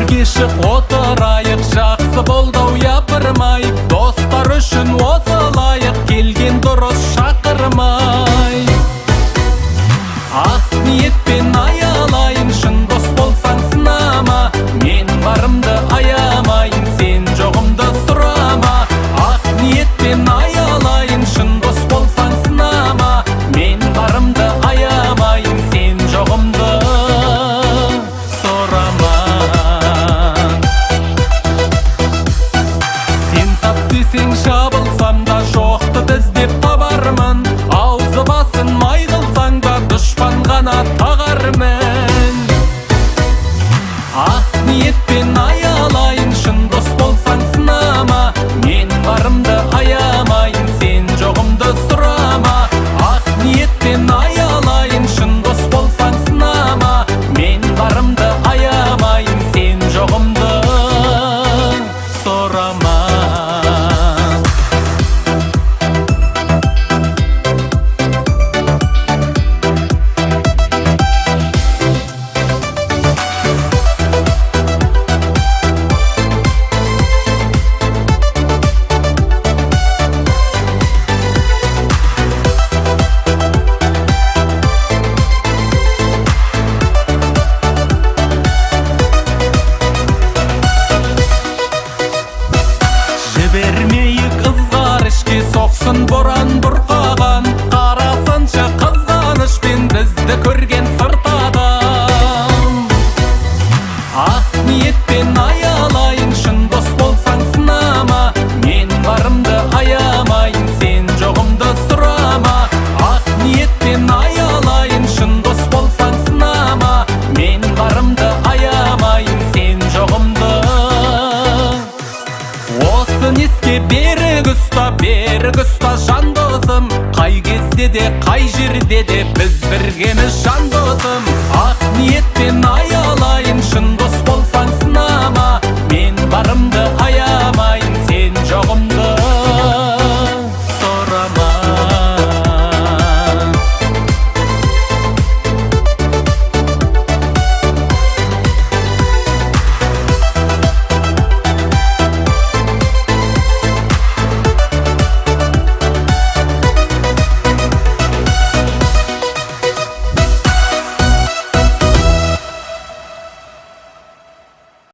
кешіп отырайық, жақсы болдау япырмайық, достар үшін осы лайық, келген дұрыс шақырмай. Ақ ниетпен аялайын, шын дос болсаң сынама, мен барымды аямайын, сен жоғымды сұрама. Ақ ниетпен аялайын, шын дос болсаң сынама, мен барымды аямайын, сен жоғымды сұрама. Сен тап десең шабылсам да, жоқты іздеп табармын, аузы басын май қылсаң да, дұшпан ғана тағармын. Ақ ниетпен аялайын, шын дос болсаң сынама, мен барымды аямайын, сен жоғымды сұрама. Ақ ниетпен аялайын, шын дос болсаң сынама, мен барымды аямайын, сен жоғымды сұрама. Жібермейік ызғар ішке, соқсын боран бұрқаған, қарасыншы қызғанышпен бізді көрген сырт адам. Ақ ниетпен аялайын, шын дос болсаң сынама, мен барымды аямайын, сен жоғымды сұрама. Ақ ниетпен аялайын, шын дос болсаң сынама, мен барымды аямайын, сен жоғымды. Осы неске берік ұста жан досым, қай кезде де қай жерде де біз біргеміз жан досым. Ақ ниетпен аялайын, шын